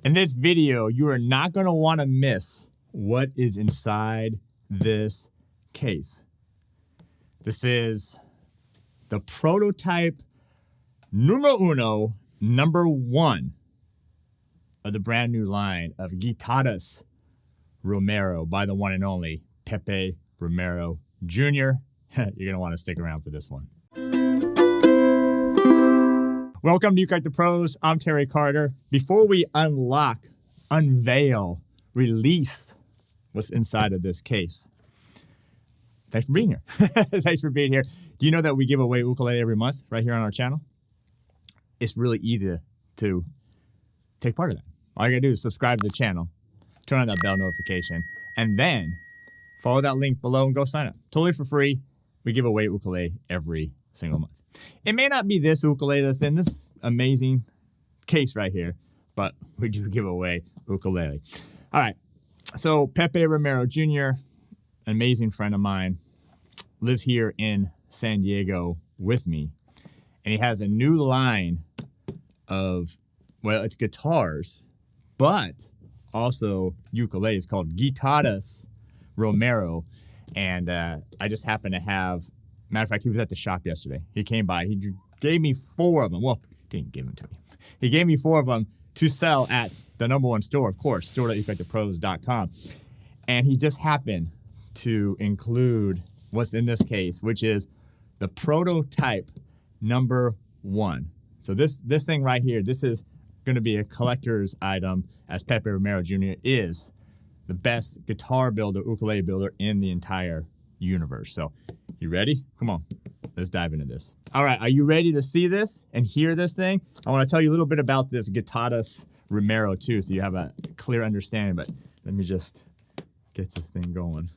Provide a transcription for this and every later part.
In this video, you are not going to want to miss what is inside this case. This is the prototype numero uno, number one of the brand new line of Guitarras Romero by the one and only Pepe Romero Jr. You're going to want to stick around for this one. Welcome to ukelikethepros. I'm Terry Carter. Before we unveil, release what's inside of this case, thanks for being here. Thanks for being here. Do you know that we give away ukulele every month right here on our channel? It's really easy to take part of that. All you gotta do is subscribe to the channel, turn on that bell notification, and then follow that link below and go sign up. Totally for free. We give away ukulele every single month. It may not be this ukulele that's in this amazing case right here, but we do give away ukulele. All right. So Pepe Romero Jr., an amazing friend of mine, lives here in San Diego with me, and he has a new line of, well, it's guitars, but also ukuleles called Guitarras Romero. And I just happened to have, matter of fact, he was at the shop yesterday. He came by. He gave me 4 of them. Well, didn't give them to me. He gave me 4 of them to sell at the #1 store, of course, store.ukelikethepros.com. And he just happened to include what's in this case, which is the prototype #1. So this thing right here, this is going to be a collector's item, as Pepe Romero Jr. is the best guitar builder, ukulele builder in the entire universe. So you ready? Come on, let's dive into this. All right, are you ready to see this and hear this thing? I want to tell you a little bit about this Guitarras Romero too, so you have a clear understanding, but let me just get this thing going.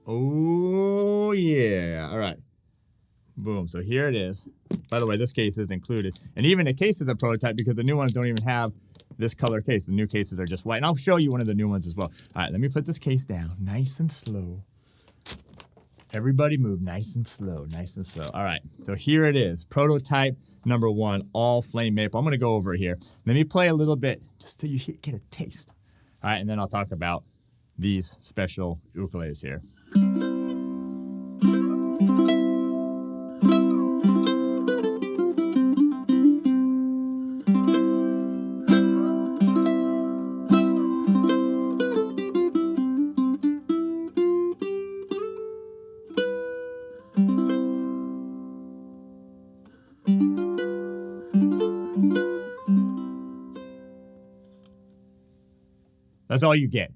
Oh yeah, all right. Boom, so here it is. By the way, this case is included. And even the case is a prototype because the new ones don't even have this color case. The new cases are just white. And I'll show you one of the new ones as well. All right, let me put this case down nice and slow. Everybody move nice and slow, nice and slow. All right, so here it is. Prototype #1, all flame maple. I'm going to go over here. Let me play a little bit just so you get a taste. All right, and then I'll talk about these special ukuleles here. That's all you get.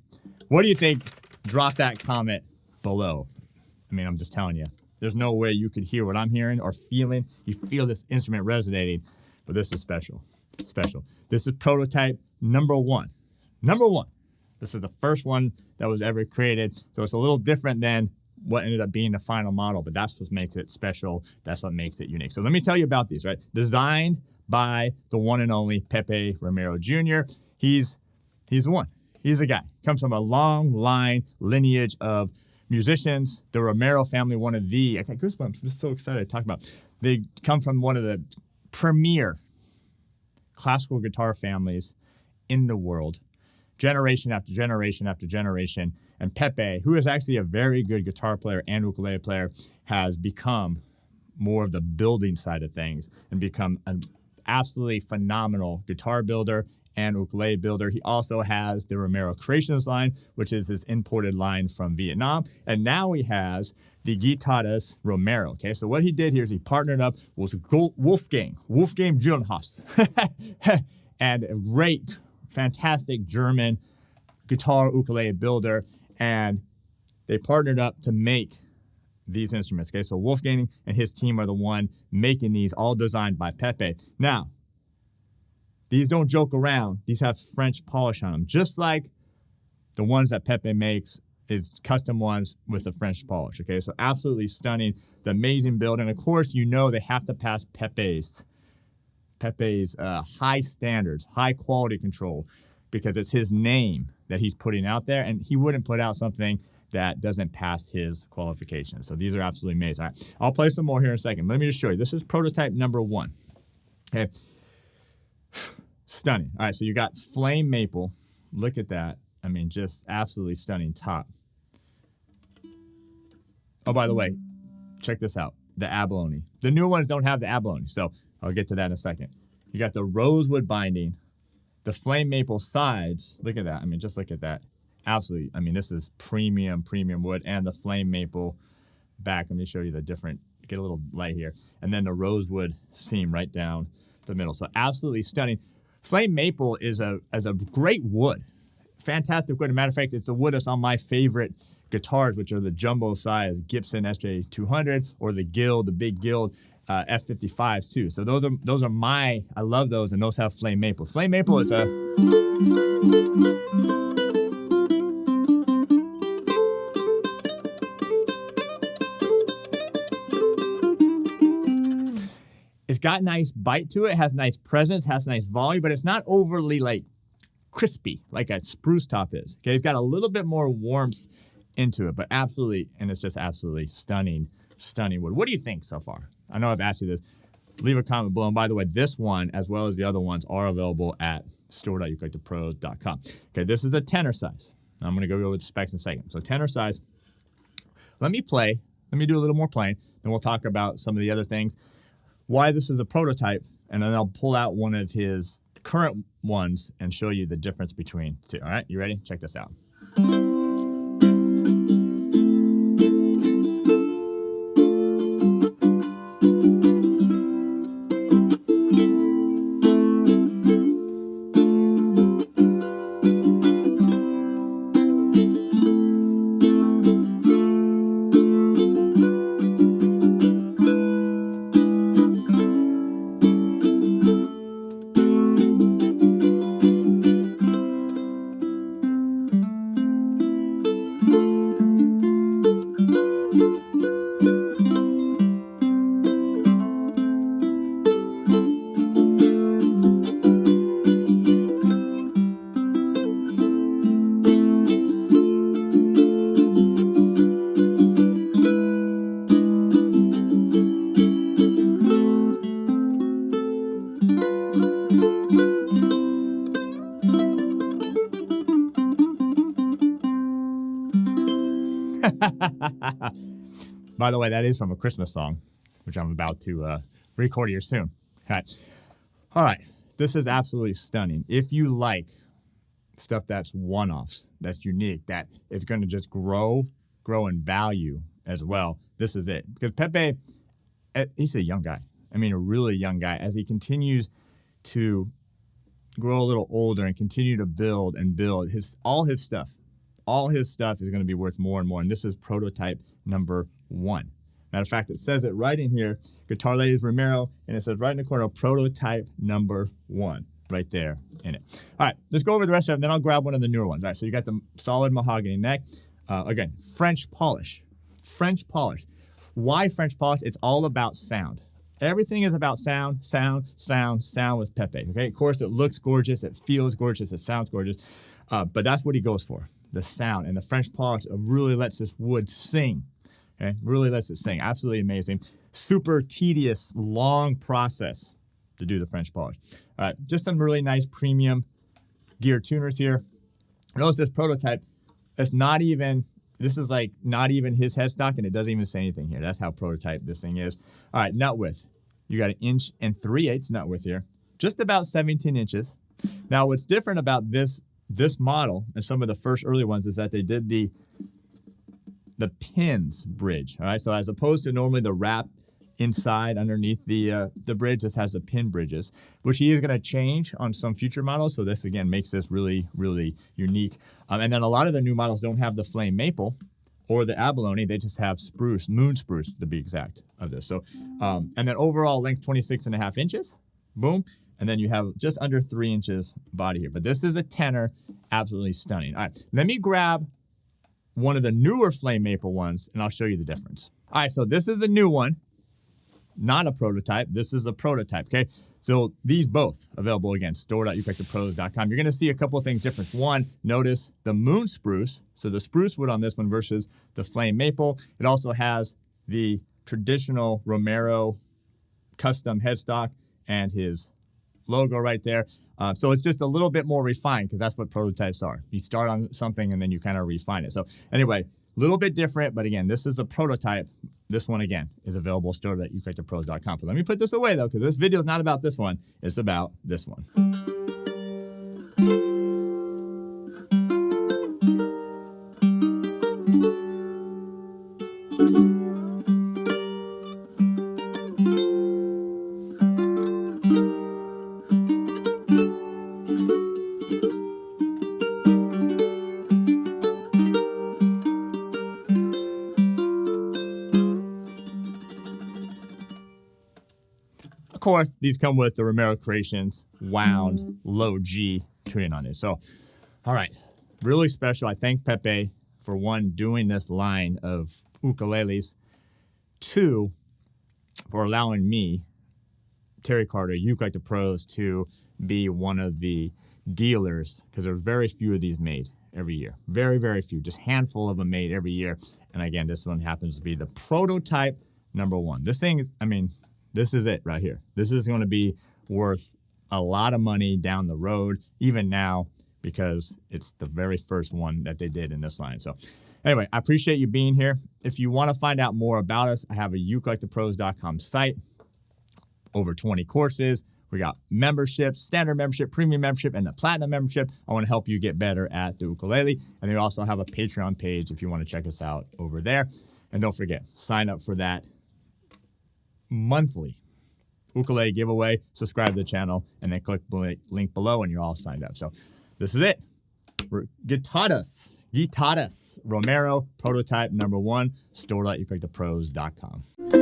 What do you think? Drop that comment below. I mean, I'm just telling you. There's no way you could hear what I'm hearing or feeling. You feel this instrument resonating, but this is special. Special. This is prototype #1. #1. This is the first one that was ever created, so it's a little different than what ended up being the final model, but that's what makes it special. That's what makes it unique. So let me tell you about these, right? Designed by the one and only Pepe Romero Jr. He's the one. He's the guy. Comes from a long lineage of musicians. The Romero family, one of the, I got goosebumps. I'm just so excited to talk about. They come from one of the premier classical guitar families in the world, generation after generation after generation. And Pepe, who is actually a very good guitar player and ukulele player, has become more of the building side of things and become an absolutely phenomenal guitar builder and ukulele builder. He also has the Romero Creations line, which is his imported line from Vietnam. And now he has the Guitarras Romero. Okay, so what he did here is he partnered up with Wolfgang Jellinghaus, and a great, fantastic German guitar ukulele builder. And they partnered up to make these instruments. Okay, so Wolfgang and his team are the one making these, all designed by Pepe. Now, these don't joke around. These have French polish on them, just like the ones that Pepe makes is custom ones with the French polish. Okay, so absolutely stunning. The amazing build, and of course, you know they have to pass Pepe's high standards, high quality control, because it's his name that he's putting out there, and he wouldn't put out something that doesn't pass his qualifications. So these are absolutely amazing. All right, I'll play some more here in a second. Let me just show you. This is prototype #1. Okay. Stunning. All right, so you got flame maple. Look at that. I mean, just absolutely stunning top. Oh, by the way, check this out. The abalone. The new ones don't have the abalone, so I'll get to that in a second. You got the rosewood binding, the flame maple sides. Look at that. I mean, just look at that. Absolutely. I mean, this is premium wood, and the flame maple back. Let me show you the different, get a little light here. And then the rosewood seam right down the middle. So absolutely stunning. Flame maple is a great wood. Fantastic wood. As a matter of fact, it's a wood that's on my favorite guitars, which are the jumbo size Gibson SJ200 or the Guild, the big Guild F55s too. So those are my, I love those, and those have flame maple. Flame maple is a it's got nice bite to it, has nice presence, has nice volume, but it's not overly like crispy like a spruce top is. Okay, it's got a little bit more warmth into it, but absolutely, and it's just absolutely stunning wood. What do you think so far? I know I've asked you this. Leave a comment below. And by the way, this one, as well as the other ones, are available at store.ukelikethepros.com. Okay, this is a tenor size. I'm going to go over the specs in a second. So tenor size. Let me play. Let me do a little more playing. Then we'll talk about some of the other things. Why this is a prototype, and then I'll pull out one of his current ones and show you the difference between the two. All right, you ready? Check this out. By the way, that is from a Christmas song, which I'm about to record here soon. All right. This is absolutely stunning. If you like stuff that's one-offs, that's unique, that is going to just grow in value as well, this is it. Because Pepe, he's a young guy. I mean, a really young guy. As he continues to grow a little older and continue to build and build, all his stuff is going to be worth more and more. And this is prototype number 1. Matter of fact, it says it right in here, Guitarras Romero, and it says right in the corner, prototype number 1, right there in it. All right, let's go over the rest of it, and then I'll grab one of the newer ones. All right, so you got the solid mahogany neck. Again, French polish. French polish. Why French polish? It's all about sound. Everything is about sound with Pepe. Okay, of course, it looks gorgeous, it feels gorgeous, it sounds gorgeous, but that's what he goes for, the sound. And the French polish really lets this wood sing. Okay, really lets it sing. Absolutely amazing. Super tedious, long process to do the French polish. All right, just some really nice premium gear tuners here. Notice this prototype. It's not even, this is like not even his headstock, and it doesn't even say anything here. That's how prototype this thing is. All right, nut width. You got 1 3/8 nut width here. Just about 17 inches. Now, what's different about this model and some of the first early ones is that they did the pins bridge. All right, so as opposed to normally the wrap inside underneath the bridge, this has the pin bridges, which he is going to change on some future models. So this again makes this really unique. And then a lot of the new models don't have the flame maple or the abalone. They just have spruce, moon spruce to be exact, of this. So and then overall length 26.5 inches. Boom. And then you have just under 3 inches body here. But this is a tenor, absolutely stunning. All right, let me grab one of the newer flame maple ones, and I'll show you the difference. All right, so this is a new one, not a prototype. This is a prototype, okay? So these both available again, store.ukelikethepros.com. You're gonna see a couple of things different. One, notice the moon spruce. So the spruce wood on this one versus the flame maple. It also has the traditional Romero custom headstock and his logo right there. So it's just a little bit more refined because that's what prototypes are. You start on something and then you kind of refine it. So anyway, a little bit different, but again, this is a prototype. This one, again, is available stored at ukelikethepros.com. So let me put this away, though, because this video is not about this one. It's about this one. Of course, these come with the Romero Creations wound low G tuning on it. So, all right, really special. I thank Pepe for one, doing this line of ukuleles, two, for allowing me, Terry Carter, Ukulele Pros, to be one of the dealers, because there are very few of these made every year. Very, very few, just handful of them made every year. And again, this one happens to be the prototype #1. This thing, I mean, this is it right here. This is going to be worth a lot of money down the road, even now, because it's the very first one that they did in this line. So anyway, I appreciate you being here. If you want to find out more about us, I have a ukelikethepros.com site, over 20 courses. We got memberships, standard membership, premium membership, and the platinum membership. I want to help you get better at the ukulele. And we also have a Patreon page if you want to check us out over there. And don't forget, sign up for that monthly ukulele giveaway, subscribe to the channel, and then click the link below and you're all signed up. So this is it. Guitarras Romero prototype #1, stored at ukelikethepros.com.